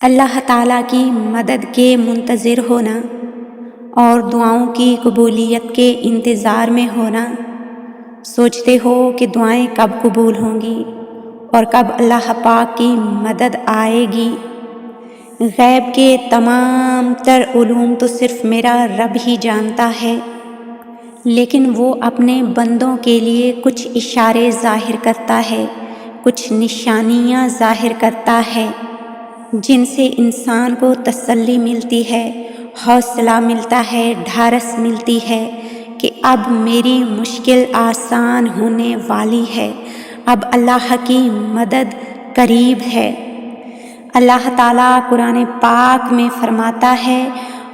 اللہ تعالیٰ کی مدد کے منتظر ہونا اور دعاؤں کی قبولیت کے انتظار میں ہونا۔ سوچتے ہو کہ دعائیں کب قبول ہوں گی اور کب اللہ پاک کی مدد آئے گی۔ غیب کے تمام تر علوم تو صرف میرا رب ہی جانتا ہے، لیکن وہ اپنے بندوں کے لیے کچھ اشارے ظاہر کرتا ہے، کچھ نشانیاں ظاہر کرتا ہے، جن سے انسان کو تسلی ملتی ہے، حوصلہ ملتا ہے، ڈھارس ملتی ہے کہ اب میری مشکل آسان ہونے والی ہے، اب اللہ کی مدد قریب ہے۔ اللہ تعالیٰ قرآن پاک میں فرماتا ہے،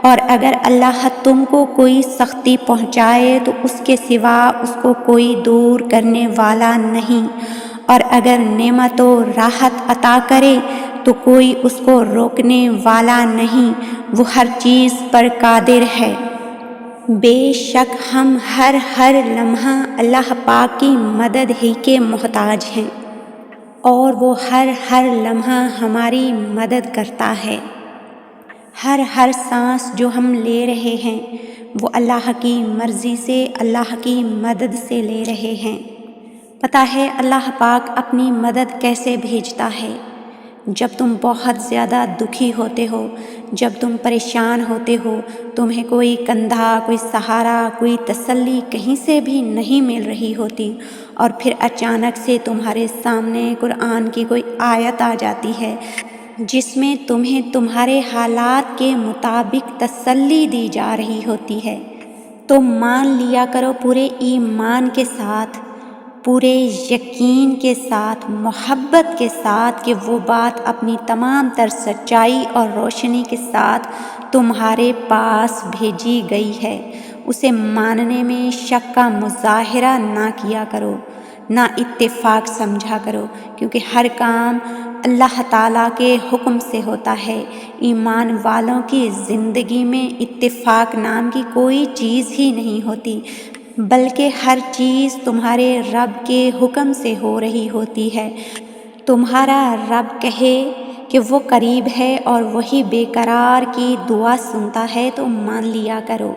اور اگر اللہ تم کو کوئی سختی پہنچائے تو اس کے سوا اس کو کوئی دور کرنے والا نہیں، اور اگر نعمت و راحت عطا کرے تو کوئی اس کو روکنے والا نہیں، وہ ہر چیز پر قادر ہے۔ بے شک ہم ہر لمحہ اللہ پاک کی مدد ہی کے محتاج ہیں، اور وہ ہر لمحہ ہماری مدد کرتا ہے۔ ہر سانس جو ہم لے رہے ہیں وہ اللہ کی مرضی سے، اللہ کی مدد سے لے رہے ہیں۔ پتہ ہے اللہ پاک اپنی مدد کیسے بھیجتا ہے؟ جب تم بہت زیادہ دکھی ہوتے ہو، جب تم پریشان ہوتے ہو، تمہیں کوئی کندھا، کوئی سہارا، کوئی تسلی کہیں سے بھی نہیں مل رہی ہوتی، اور پھر اچانک سے تمہارے سامنے قرآن کی کوئی آیت آ جاتی ہے جس میں تمہیں تمہارے حالات کے مطابق تسلی دی جا رہی ہوتی ہے، تو مان لیا کرو پورے ایمان کے ساتھ، پورے یقین کے ساتھ، محبت کے ساتھ کہ وہ بات اپنی تمام تر سچائی اور روشنی کے ساتھ تمہارے پاس بھیجی گئی ہے۔ اسے ماننے میں شک کا مظاہرہ نہ کیا کرو، نہ اتفاق سمجھا کرو، کیونکہ ہر کام اللہ تعالیٰ کے حکم سے ہوتا ہے۔ ایمان والوں کی زندگی میں اتفاق نام کی کوئی چیز ہی نہیں ہوتی، بلکہ ہر چیز تمہارے رب کے حکم سے ہو رہی ہوتی ہے۔ تمہارا رب کہے کہ وہ قریب ہے اور وہی بے قرار کی دعا سنتا ہے تو مان لیا کرو۔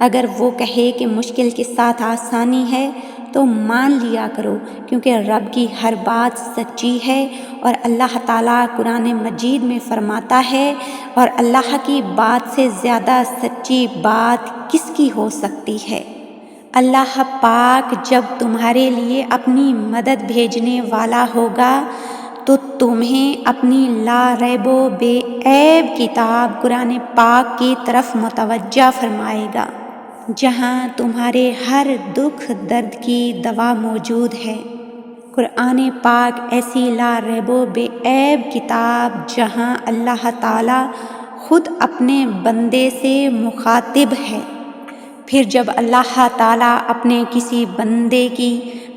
اگر وہ کہے کہ مشکل کے ساتھ آسانی ہے تو مان لیا کرو، کیونکہ رب کی ہر بات سچی ہے، اور اللہ تعالیٰ قرآن مجید میں فرماتا ہے، اور اللہ کی بات سے زیادہ سچی بات کس کی ہو سکتی ہے؟ اللہ پاک جب تمہارے لیے اپنی مدد بھیجنے والا ہوگا تو تمہیں اپنی لا ریب و بے عیب کتاب قرآن پاک کی طرف متوجہ فرمائے گا، جہاں تمہارے ہر دکھ درد کی دوا موجود ہے۔ قرآن پاک ایسی لا ریب و بے عیب کتاب جہاں اللہ تعالیٰ خود اپنے بندے سے مخاطب ہے۔ پھر جب اللہ تعالیٰ اپنے کسی بندے کی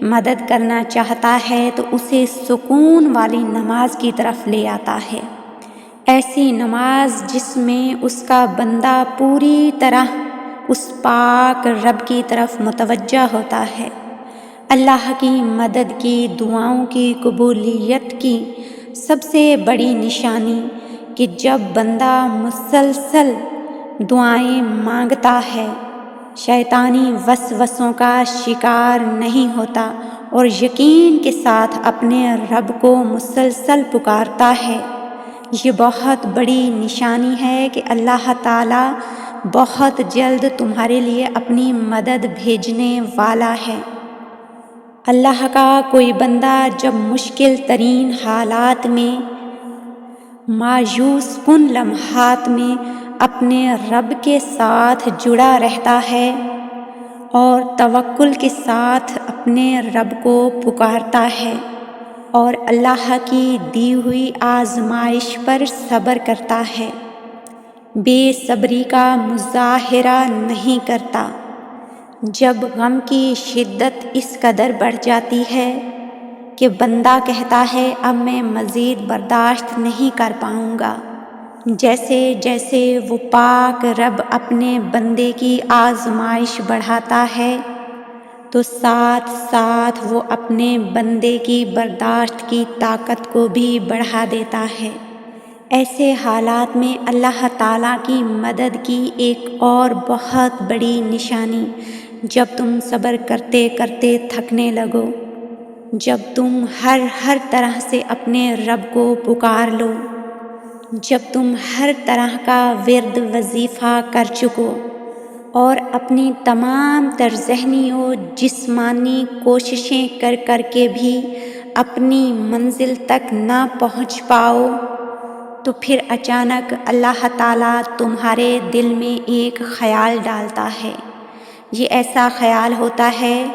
مدد کرنا چاہتا ہے تو اسے سکون والی نماز کی طرف لے آتا ہے، ایسی نماز جس میں اس کا بندہ پوری طرح اس پاک رب کی طرف متوجہ ہوتا ہے۔ اللہ کی مدد کی، دعاؤں کی قبولیت کی سب سے بڑی نشانی کہ جب بندہ مسلسل دعائیں مانگتا ہے، شیطانی وسوسوں کا شکار نہیں ہوتا اور یقین کے ساتھ اپنے رب کو مسلسل پکارتا ہے، یہ بہت بڑی نشانی ہے کہ اللہ تعالیٰ بہت جلد تمہارے لیے اپنی مدد بھیجنے والا ہے۔ اللہ کا کوئی بندہ جب مشکل ترین حالات میں، مایوس کن لمحات میں اپنے رب کے ساتھ جڑا رہتا ہے اور توکل کے ساتھ اپنے رب کو پکارتا ہے اور اللہ کی دی ہوئی آزمائش پر صبر کرتا ہے، بے صبری کا مظاہرہ نہیں کرتا، جب غم کی شدت اس قدر بڑھ جاتی ہے کہ بندہ کہتا ہے اب میں مزید برداشت نہیں کر پاؤں گا، جیسے جیسے وہ پاک رب اپنے بندے کی آزمائش بڑھاتا ہے تو ساتھ ساتھ وہ اپنے بندے کی برداشت کی طاقت کو بھی بڑھا دیتا ہے۔ ایسے حالات میں اللہ تعالیٰ کی مدد کی ایک اور بہت بڑی نشانی، جب تم صبر کرتے کرتے تھکنے لگو، جب تم ہر طرح سے اپنے رب کو پکار لو، جب تم ہر طرح کا ورد وظیفہ کر چکو اور اپنی تمام تر ذہنی و جسمانی کوششیں کر کے بھی اپنی منزل تک نہ پہنچ پاؤ، تو پھر اچانک اللہ تعالیٰ تمہارے دل میں ایک خیال ڈالتا ہے۔ یہ ایسا خیال ہوتا ہے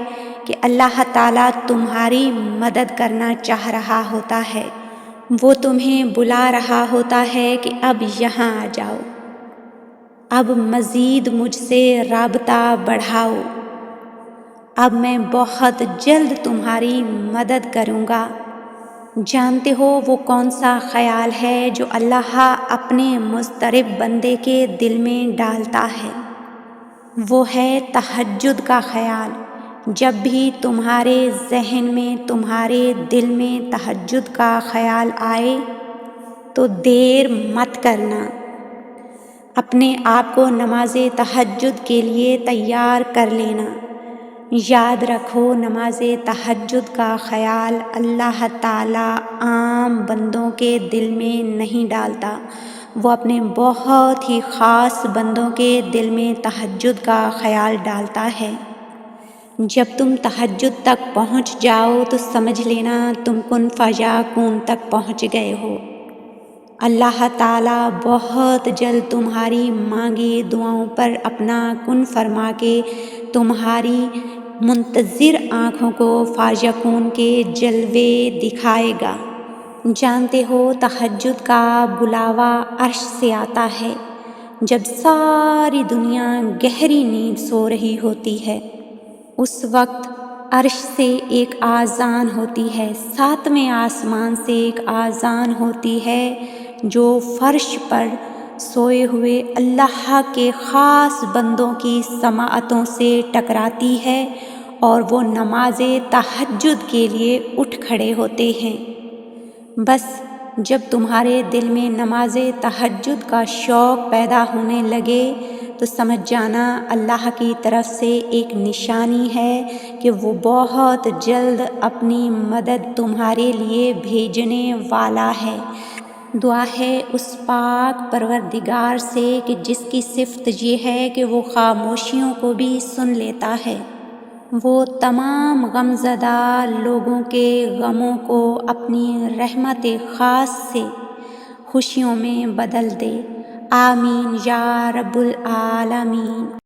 کہ اللہ تعالیٰ تمہاری مدد کرنا چاہ رہا ہوتا ہے، وہ تمہیں بلا رہا ہوتا ہے کہ اب یہاں آ جاؤ، اب مزید مجھ سے رابطہ بڑھاؤ، اب میں بہت جلد تمہاری مدد کروں گا۔ جانتے ہو وہ کون سا خیال ہے جو اللہ اپنے مضطرب بندے کے دل میں ڈالتا ہے؟ وہ ہے تہجد کا خیال۔ جب بھی تمہارے ذہن میں، تمہارے دل میں تہجد کا خیال آئے تو دیر مت کرنا، اپنے آپ کو نماز تہجد کے لیے تیار کر لینا۔ یاد رکھو، نماز تہجد کا خیال اللہ تعالیٰ عام بندوں کے دل میں نہیں ڈالتا، وہ اپنے بہت ہی خاص بندوں کے دل میں تہجد کا خیال ڈالتا ہے۔ جب تم تہجد تک پہنچ جاؤ تو سمجھ لینا تم کن فیکون تک پہنچ گئے ہو۔ اللہ تعالیٰ بہت جلد تمہاری مانگی دعاؤں پر اپنا کن فرما کے تمہاری منتظر آنکھوں کو فیکون کے جلوے دکھائے گا۔ جانتے ہو تہجد کا بلاوا عرش سے آتا ہے، جب ساری دنیا گہری نیند سو رہی ہوتی ہے، اس وقت عرش سے ایک آذان ہوتی ہے، ساتویں آسمان سے ایک آذان ہوتی ہے جو فرش پر سوئے ہوئے اللہ کے خاص بندوں کی سماعتوں سے ٹکراتی ہے اور وہ نماز تہجد کے لیے اٹھ کھڑے ہوتے ہیں۔ بس جب تمہارے دل میں نماز تہجد کا شوق پیدا ہونے لگے تو سمجھ جانا اللہ کی طرف سے ایک نشانی ہے کہ وہ بہت جلد اپنی مدد تمہارے لیے بھیجنے والا ہے۔ دعا ہے اس پاک پروردگار سے کہ جس کی صفت یہ ہے کہ وہ خاموشیوں کو بھی سن لیتا ہے، وہ تمام غم زدہ لوگوں کے غموں کو اپنی رحمت خاص سے خوشیوں میں بدل دے۔ آمین یا رب العالمین۔